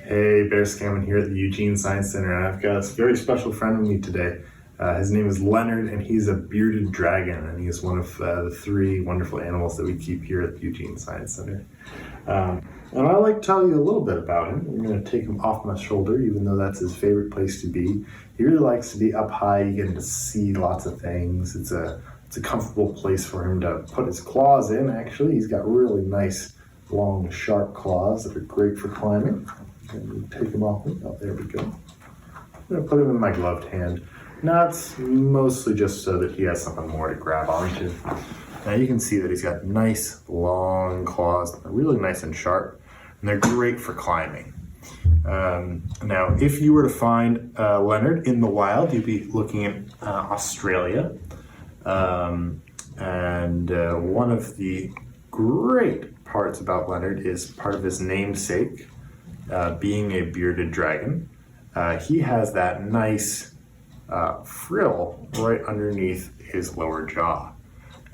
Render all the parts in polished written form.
Hey, Bear Scammon here at the Eugene Science Center, and I've got a very special friend with me today. His name is Leonard, and he's a bearded dragon, and he's one of the three wonderful animals that we keep here at the Eugene Science Center. And I'd like to tell you a little bit about him. I'm going to take him off my shoulder, even though that's his favorite place to be. He really likes to be up high. You get to see lots of things. It's a comfortable place for him to put his claws in, actually. He's got really nice, long, sharp claws that are great for climbing. And take him off. Oh, there we go. I'm going to put him in my gloved hand. Now it's mostly just so that he has something more to grab onto. Now you can see that he's got nice, long claws. They're really nice and sharp, and they're great for climbing. Now, if you were to find Leonard in the wild, you'd be looking at Australia. And one of the great parts about Leonard is part of his namesake, being a bearded dragon. He has that nice frill right underneath his lower jaw.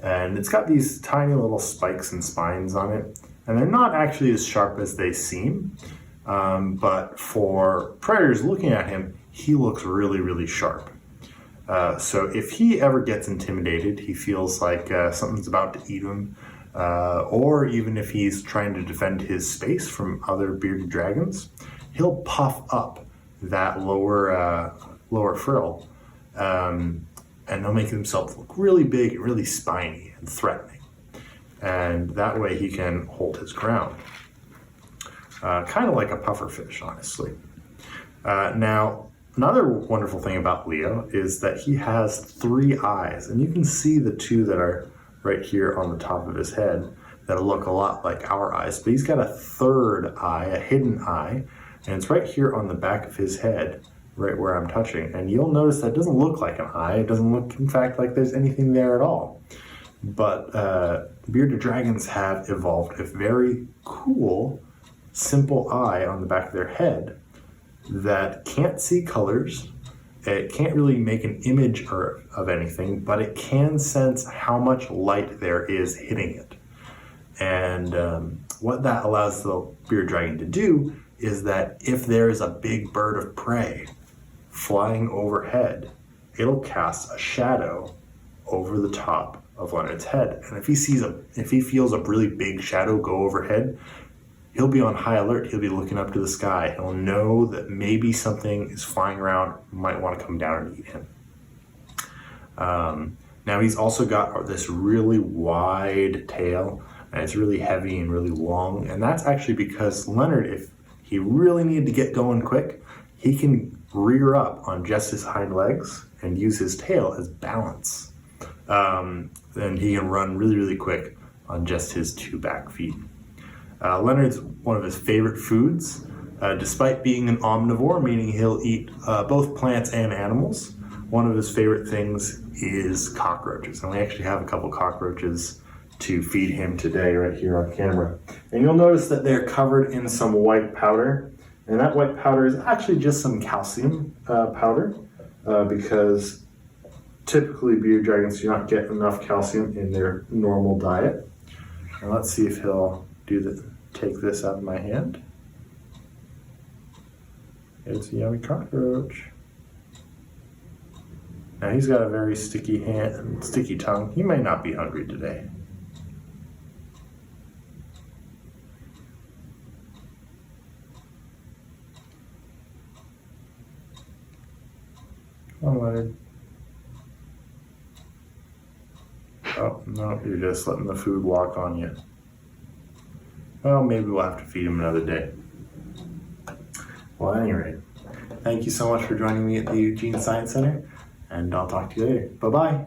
And it's got these tiny little spikes and spines on it. And they're not actually as sharp as they seem. But for predators looking at him, he looks really, really sharp. So if he ever gets intimidated, he feels like something's about to eat him, or even if he's trying to defend his space from other bearded dragons, he'll puff up that lower frill, and he'll make himself look really big, really spiny and threatening. And that way he can hold his ground. Kind of like a pufferfish, honestly. Now, another wonderful thing about Leo is that he has 3 eyes, and you can see the 2 that are right here on the top of his head that look a lot like our eyes, but he's got a 3rd eye, a hidden eye, and it's right here on the back of his head, right where I'm touching. And you'll notice that it doesn't look like an eye. It doesn't look, in fact, like there's anything there at all. But bearded dragons have evolved a very cool, simple eye on the back of their head that can't see colors. It can't really make an image of anything, but it can sense how much light there is hitting it. And what that allows the bearded dragon to do is that if there is a big bird of prey flying overhead, it'll cast a shadow over the top of Leonard's head. And if he feels a really big shadow go overhead, he'll be on high alert. He'll be looking up to the sky. He'll know that maybe something is flying around, might want to come down and eat him. Now he's also got this really wide tail, and it's really heavy and really long. And that's actually because Leonard, if he really needed to get going quick, he can rear up on just his hind legs and use his tail as balance. Then he can run really, really quick on just his 2 back feet. Leonard's one of his favorite foods, despite being an omnivore, meaning he'll eat both plants and animals. One of his favorite things is cockroaches, and we actually have a couple cockroaches to feed him today right here on camera. And you'll notice that they're covered in some white powder, and that white powder is actually just some calcium powder, because typically bearded dragons do not get enough calcium in their normal diet. And let's see if he'll take this out of my hand. It's a yummy cockroach. Now he's got a very sticky hand and sticky tongue. He may not be hungry today. Come on, Leonard. Oh, no, you're just letting the food walk on you. Well, maybe we'll have to feed him another day. Well, at any rate, thank you so much for joining me at the Eugene Science Center, and I'll talk to you later. Bye-bye.